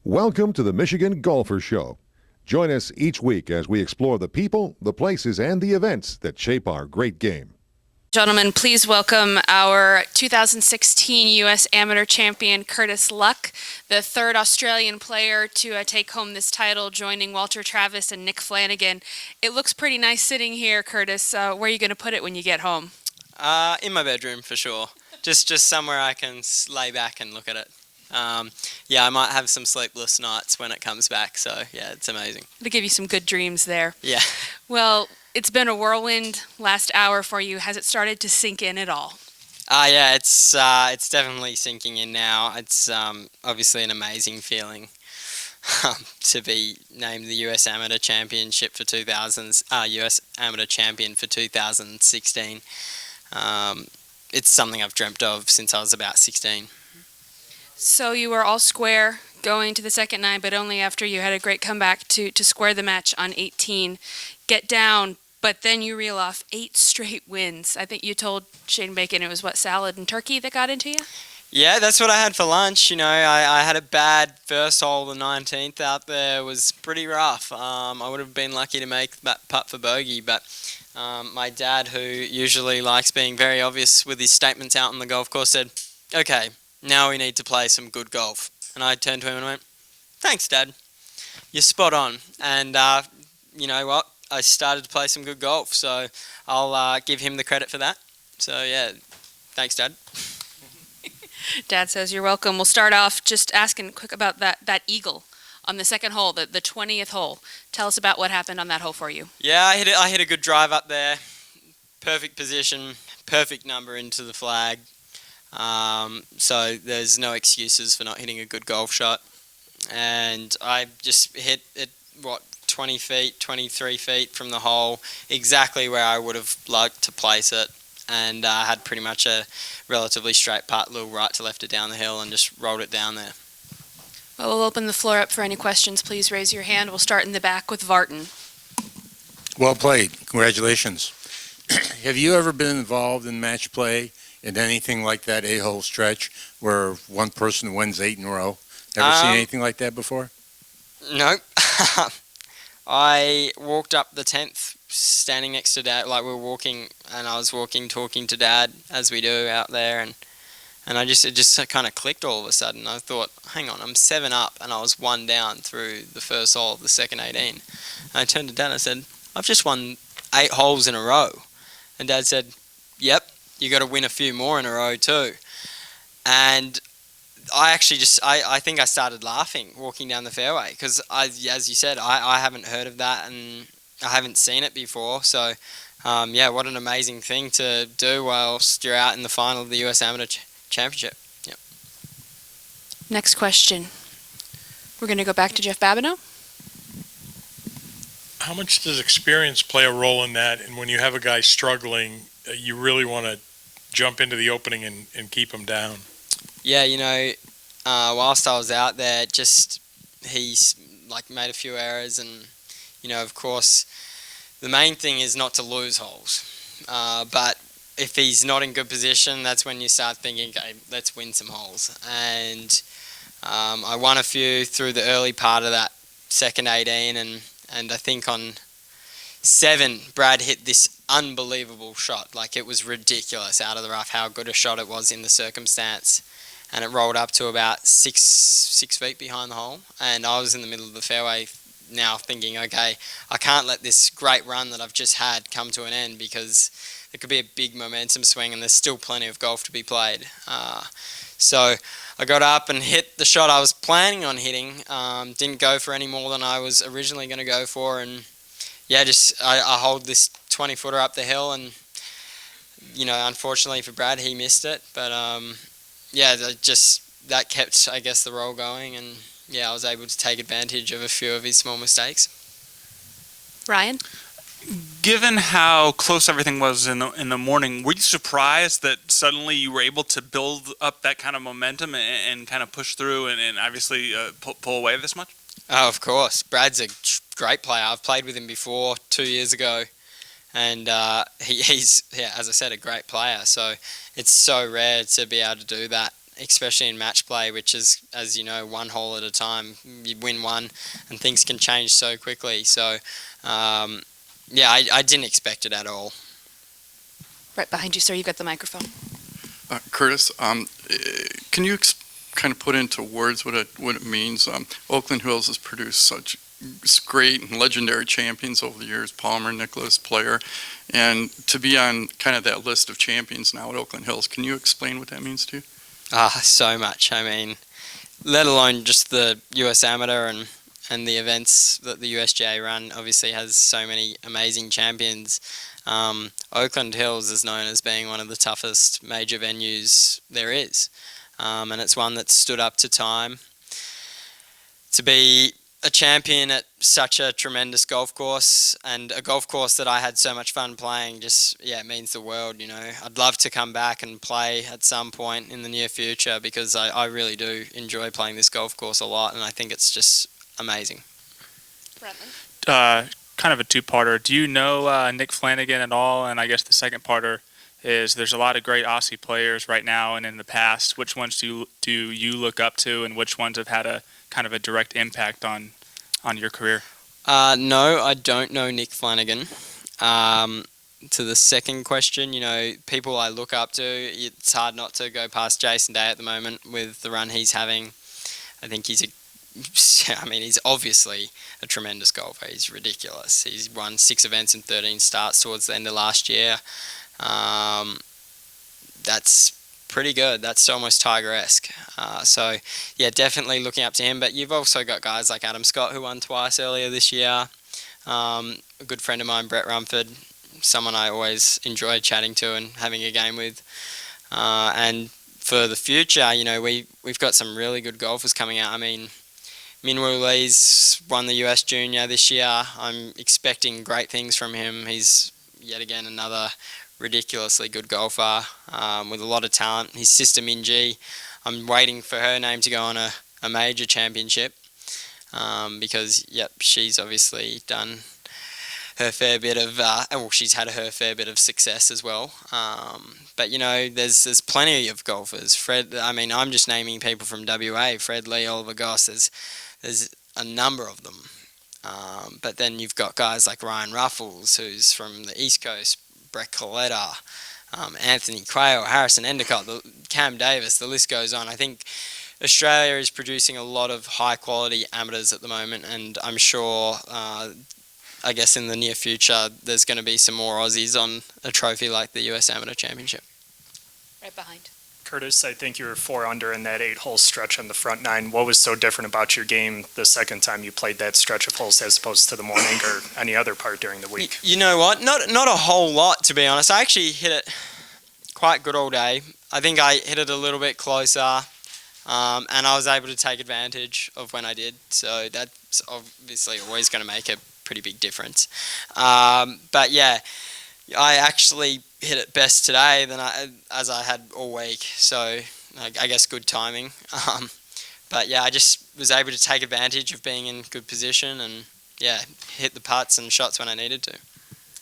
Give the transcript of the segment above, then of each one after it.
Welcome to the Michigan Golfer Show. Join us each week as we explore the people, the places, and the events that shape our great game. Gentlemen, please welcome our 2016 U.S. Amateur Champion Curtis Luck, the third Australian player to take home this title, joining Walter Travis and Nick Flanagan. It looks pretty nice sitting here, Curtis. Where are you going to put it when you get home? In my bedroom, for sure. Just somewhere I can lay back and look at it. Yeah, I might have some sleepless nights when it comes back, so yeah, it's amazing. It'll give you some good dreams there. Yeah. Well, it's been a whirlwind last hour for you. Has it started to sink in at all? Yeah, it's definitely sinking in now. It's obviously an amazing feeling to be named the U.S. Amateur Championship for U.S. Amateur Champion for 2016. It's something I've dreamt of since I was about 16. So you were all square going to the second nine, but only after you had a great comeback to square the match on 18. Get down, but then you reel off 8 straight wins. I think you told Shane Bacon it was, salad and turkey that got into you? Yeah, that's what I had for lunch. You know, I had a bad first hole, the 19th out there. It was pretty rough. I would have been lucky to make that putt for bogey, but my dad, who usually likes being very obvious with his statements out on the golf course, said, "Okay, now we need to play some good golf." And I turned to him and went, "Thanks, Dad. You're spot on." And you know what? I started to play some good golf, so I'll give him the credit for that. So yeah, thanks, Dad. Dad says you're welcome. We'll start off just asking quick about that eagle on the second hole, the 20th hole. Tell us about what happened on that hole for you. Yeah, I hit a good drive up there. Perfect position, perfect number into the flag. So there's no excuses for not hitting a good golf shot. And I just hit it, 20 feet, 23 feet from the hole, exactly where I would have liked to place it. And I had pretty much a relatively straight putt, little right to left it down the hill, and just rolled it down there. Well, we'll open the floor up for any questions. Please raise your hand. We'll start in the back with Vartan. Well played. Congratulations. Have you ever been involved in match play in anything like that 8-hole stretch where one person wins 8 in a row? Ever seen anything like that before? Nope. I walked up the 10th standing next to Dad, like we were walking, and I was walking, talking to Dad, as we do out there, and it just kind of clicked all of a sudden. I thought, hang on, I'm 7 up, and I was 1 down through the first hole of the second 18. And I turned to Dad and I said, "I've just won 8 holes in a row." And Dad said, "Yep, you got to win a few more in a row too." And I actually I think I started laughing walking down the fairway because, as you said, I haven't heard of that and I haven't seen it before. So, yeah, what an amazing thing to do whilst you're out in the final of the U.S. Amateur Championship. Yep. Next question. We're going to go back to Jeff Babineau. How much does experience play a role in that? And when you have a guy struggling, you really want to jump into the opening and keep him down? Yeah, you know, whilst I was out there, he's made a few errors, and you know, of course, the main thing is not to lose holes. But if he's not in good position, that's when you start thinking, okay, let's win some holes. And I won a few through the early part of that second 18, and I think on 7, Brad hit this unbelievable shot. Like, it was ridiculous out of the rough how good a shot it was in the circumstance. And it rolled up to about 6 feet behind the hole. And I was in the middle of the fairway now thinking, okay, I can't let this great run that I've just had come to an end because it could be a big momentum swing and there's still plenty of golf to be played. So I got up and hit the shot I was planning on hitting. Didn't go for any more than I was originally going to go for. And yeah, I hold this 20-footer up the hill, and you know, unfortunately for Brad, he missed it. But yeah, that kept, I guess, the roll going, and yeah, I was able to take advantage of a few of his small mistakes. Ryan? Given how close everything was in the morning, were you surprised that suddenly you were able to build up that kind of momentum and kind of push through and obviously pull away this much? Oh, of course. Brad's a great player. I've played with him before 2 years ago, and he's, yeah, as I said, a great player. So it's so rare to be able to do that. especially in match play, which is, as you know, one hole at a time. You win one, and things can change so quickly. So, yeah, I didn't expect it at all. Right behind you, sir. You've got the microphone. Curtis, can you kind of put into words what it means? Oakland Hills has produced such great and legendary champions over the years, Palmer, Nicholas, Player, and to be on kind of that list of champions now at Oakland Hills, can you explain what that means to you? So much. I mean, let alone just the US Amateur and the events that the USGA run obviously has so many amazing champions. Oakland Hills is known as being one of the toughest major venues there is, and it's one that stood up to time. To be a champion at such a tremendous golf course, and a golf course that I had so much fun playing, just, yeah, it means the world, you know. I'd love to come back and play at some point in the near future, because I really do enjoy playing this golf course a lot, and I think it's just amazing. Brendan? Kind of a two-parter. Do you know Nick Flanagan at all? And I guess the second parter is there's a lot of great Aussie players right now and in the past. Which ones do you look up to, and which ones have had a kind of a direct impact on your career? No, I don't know Nick Flanagan. To the second question, you know, people I look up to, it's hard not to go past Jason Day at the moment with the run he's having. I think he's obviously a tremendous golfer. He's ridiculous. He's won 6 events and 13 starts towards the end of last year. That's pretty good. That's almost Tiger-esque. So, yeah, definitely looking up to him. But you've also got guys like Adam Scott, who won twice earlier this year. A good friend of mine, Brett Rumford, someone I always enjoy chatting to and having a game with. And for the future, you know, we've got some really good golfers coming out. I mean, Minwoo Lee's won the US Junior this year. I'm expecting great things from him. He's yet again another ridiculously good golfer with a lot of talent. His sister Minji, I'm waiting for her name to go on a major championship because, yep, she's obviously done her fair bit of, she's had her fair bit of success as well. But, you know, there's plenty of golfers. Fred, I mean, I'm just naming people from WA. Fred Lee, Oliver Goss, there's a number of them. But then you've got guys like Ryan Ruffles, who's from the East Coast, Brett Coletta, Anthony Quayle, Harrison Endicott, Cam Davis, the list goes on. I think Australia is producing a lot of high-quality amateurs at the moment, and I'm sure, I guess in the near future, there's going to be some more Aussies on a trophy like the US Amateur Championship. Right behind. Curtis, I think you were 4 under in that 8-hole stretch on the front 9. What was so different about your game the second time you played that stretch of holes as opposed to the morning or any other part during the week? You know what? Not a whole lot, to be honest. I actually hit it quite good all day. I think I hit it a little bit closer, and I was able to take advantage of when I did. So that's obviously always going to make a pretty big difference. But yeah, I actually hit it best today than as I had all week. So I guess good timing. But yeah, I just was able to take advantage of being in good position and yeah, hit the putts and shots when I needed to.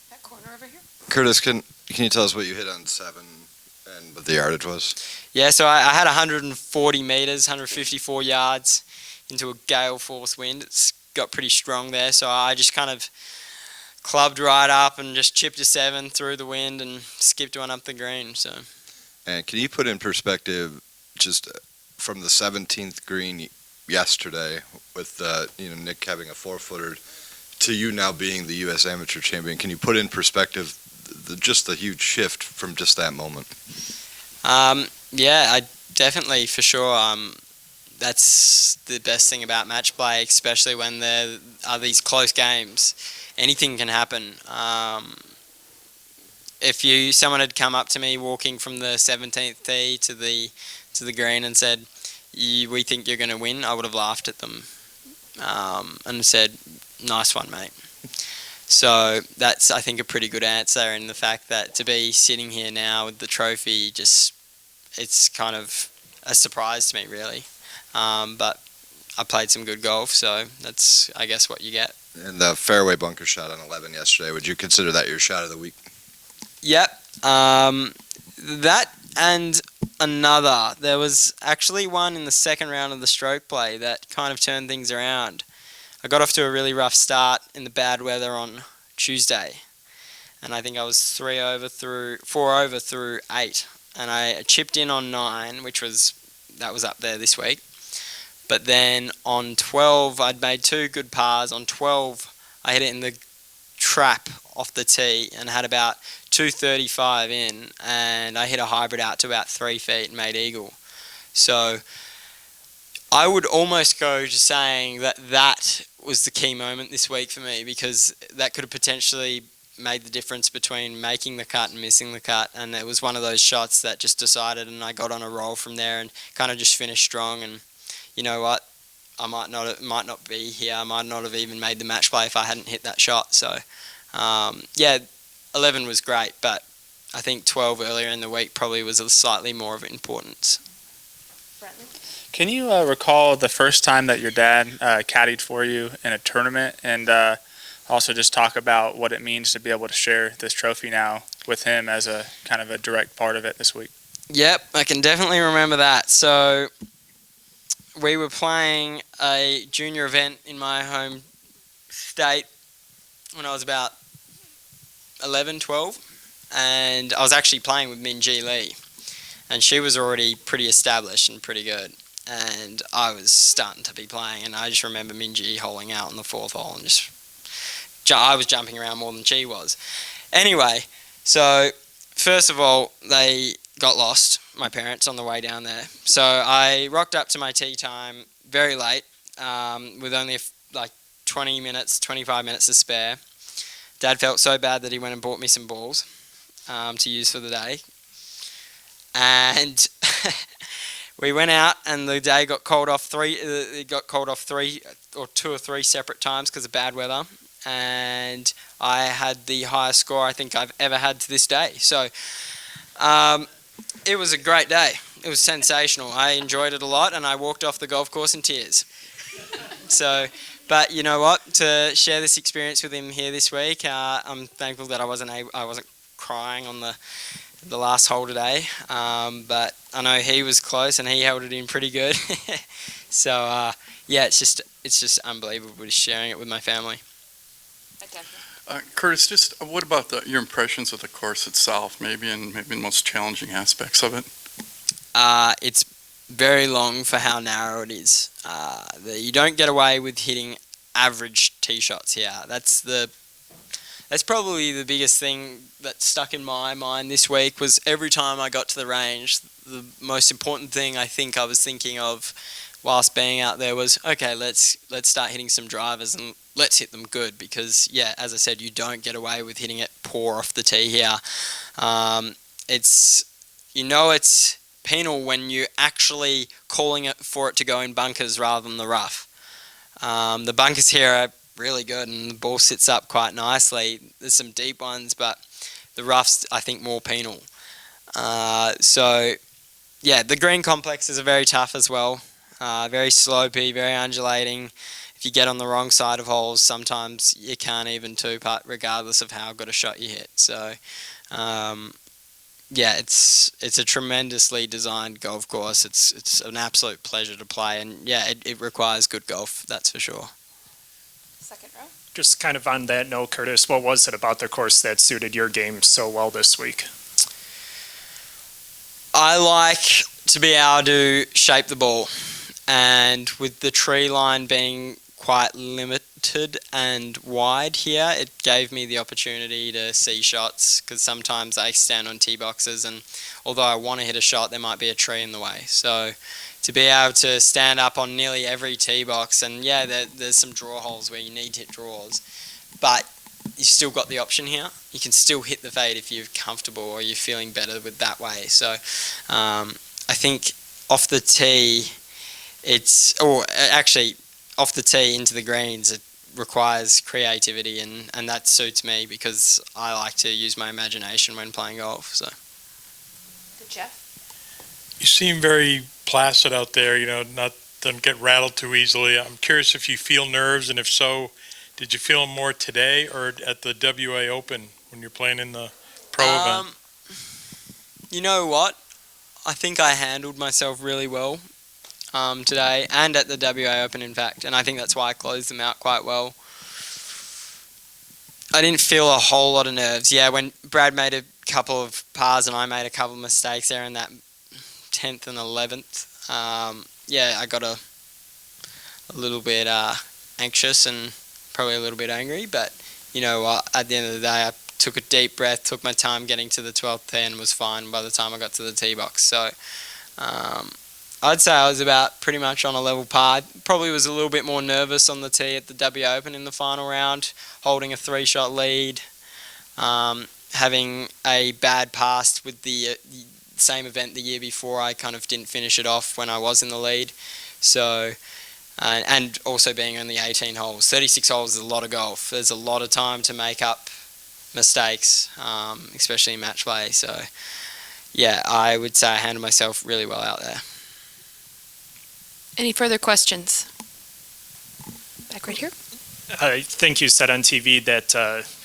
That corner over here. Curtis, can you tell us what you hit on 7 and what the yardage was? Yeah, so I had 140 meters, 154 yards into a gale force wind. It's got pretty strong there, so I just kind of clubbed right up and just chipped a 7 through the wind and skipped one up the green. So, and can you put in perspective just from the 17th green yesterday with Nick having a 4-footer to you now being the U.S. Amateur Champion? Can you put in perspective just the huge shift from just that moment? Yeah, I definitely, for sure. That's the best thing about match play, especially when there are these close games. Anything can happen. If someone had come up to me walking from the 17th tee to the green and said, "We think you're going to win," I would have laughed at them and said, "Nice one, mate." So that's, I think, a pretty good answer. In the fact that to be sitting here now with the trophy, it's kind of a surprise to me, really. But I played some good golf, so that's, I guess, what you get. And the fairway bunker shot on 11 yesterday, would you consider that your shot of the week? Yep. That and another. There was actually one in the second round of the stroke play that kind of turned things around. I got off to a really rough start in the bad weather on Tuesday, and I think I was 4 over through 8, and I chipped in on 9, that was up there this week. But then on 12, I'd made 2 good pars. On 12, I hit it in the trap off the tee and had about 235 in, and I hit a hybrid out to about 3 feet and made eagle. So I would almost go to saying that was the key moment this week for me, because that could have potentially made the difference between making the cut and missing the cut, and it was one of those shots that just decided, and I got on a roll from there and kind of just finished strong. And you know what, I might not be here, I might not have even made the match play if I hadn't hit that shot. So 11 was great, but I think 12 earlier in the week probably was slightly more of importance. Can you recall the first time that your dad caddied for you in a tournament, and also just talk about what it means to be able to share this trophy now with him as a kind of a direct part of it this week? Yep, I can definitely remember that. So we were playing a junior event in my home state when I was about 11, 12, and I was actually playing with Minjee Lee, and she was already pretty established and pretty good, and I was starting to be playing, and I just remember Minjee holing out on the 4th hole, and I was jumping around more than she was. Anyway, so first of all, they got lost, my parents, on the way down there. So I rocked up to my tee time very late, with only like 25 minutes to spare. Dad felt so bad that he went and bought me some balls to use for the day. And we went out, and the day got called off 2 or 3 separate times because of bad weather. And I had the highest score I think I've ever had to this day. So it was a great day. It was sensational. I enjoyed it a lot, and I walked off the golf course in tears. So, but you know what? To share this experience with him here this week, I'm thankful that I wasn't crying on the last hole today. But I know he was close, and he held it in pretty good. So yeah, it's just unbelievable sharing it with my family. Curtis, just what about your impressions of the course itself, maybe the most challenging aspects of it? It's very long for how narrow it is. You don't get away with hitting average tee shots here. That's probably the biggest thing that stuck in my mind this week. Was every time I got to the range, the most important thing I think I was thinking of whilst being out there was, okay, let's start hitting some drivers and let's hit them good, because yeah, as I said, you don't get away with hitting it poor off the tee here. It's penal when you're actually calling it for it to go in bunkers rather than the rough. The bunkers here are really good, and the ball sits up quite nicely. There's some deep ones, but the rough's I think more penal. So yeah, the green complexes are very tough as well. Very slopey, very undulating. If you get on the wrong side of holes, sometimes you can't even two-putt regardless of how good a shot you hit. So yeah, it's a tremendously designed golf course. It's an absolute pleasure to play, and yeah, it requires good golf, that's for sure. Second row. Just kind of on that note, Curtis, what was it about the course that suited your game so well this week? I like to be able to shape the ball, and with the tree line being quite limited and wide here, it gave me the opportunity to see shots, because sometimes I stand on tee boxes, and although I want to hit a shot, there might be a tree in the way. So to be able to stand up on nearly every tee box, and yeah, there's some draw holes where you need to hit draws, but you've still got the option here. You can still hit the fade if you're comfortable or you're feeling better with that way. So I think off the tee, off the tee into the greens, it requires creativity, and that suits me because I like to use my imagination when playing golf. So. Good, Jeff. You seem very placid out there, don't get rattled too easily. I'm curious if you feel nerves, and if so, did you feel them more today or at the WA Open when you're playing in the pro event? You know what? I think I handled myself really well today and at the WA Open, in fact, and I think that's why I closed them out quite well. I didn't feel a whole lot of nerves. Yeah, when Brad made a couple of pars and I made a couple of mistakes there in that 10th and 11th, yeah, I got a little bit anxious and probably a little bit angry, but you know what, at the end of the day, I took a deep breath, took my time getting to the 12th tee and was fine by the time I got to the tee box. So I'd say I was about pretty much on a level par. Probably was a little bit more nervous on the tee at the WA Open in the final round, holding a 3-shot lead, having a bad past with the same event the year before. I kind of didn't finish it off when I was in the lead. So, and also being only 18 holes. 36 holes is a lot of golf. There's a lot of time to make up mistakes, especially in match play. So, yeah, I would say I handled myself really well out there. Any further questions? Back right here. I think you said on TV that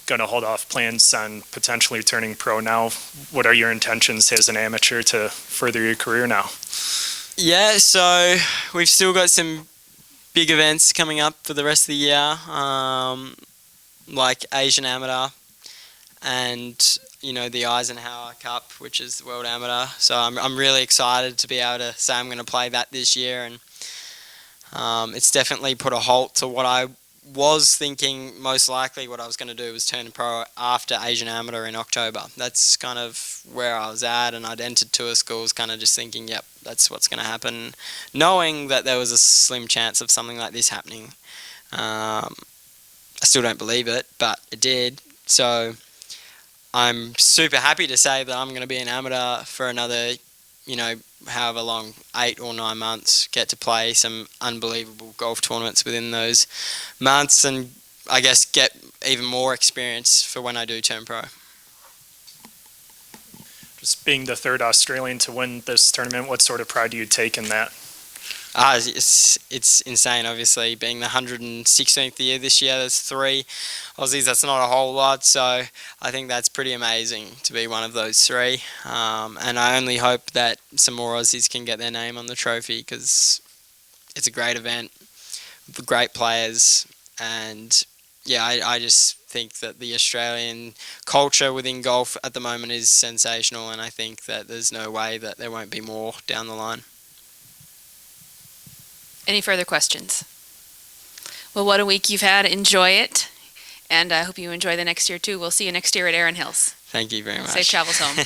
going to hold off plans on potentially turning pro now. What are your intentions as an amateur to further your career now? Yeah, so we've still got some big events coming up for the rest of the year, like Asian Amateur and, you know, the Eisenhower Cup, which is the World Amateur. So I'm really excited to be able to say I'm going to play that this year, and it's definitely put a halt to what I was thinking. Most likely what I was going to do was turn pro after Asian Amateur in October. That's kind of where I was at, and I'd entered tour schools kind of just thinking, yep, that's what's going to happen, knowing that there was a slim chance of something like this happening. I still don't believe it, but it did. So I'm super happy to say that I'm going to be an amateur for another, you know, however long, 8 or 9 months, get to play some unbelievable golf tournaments within those months, and I guess get even more experience for when I do turn pro. Just being the third Australian to win this tournament, what sort of pride do you take in that? It's insane, obviously. Being the 116th year this year, there's 3 Aussies, that's not a whole lot, so I think that's pretty amazing to be one of those 3. And I only hope that some more Aussies can get their name on the trophy, because it's a great event with great players, and yeah, I just think that the Australian culture within golf at the moment is sensational, and I think that there's no way that there won't be more down the line. Any further questions? Well, what a week you've had. Enjoy it. And I hope you enjoy the next year, too. We'll see you next year at Erin Hills. Thank you very much. Safe travels home.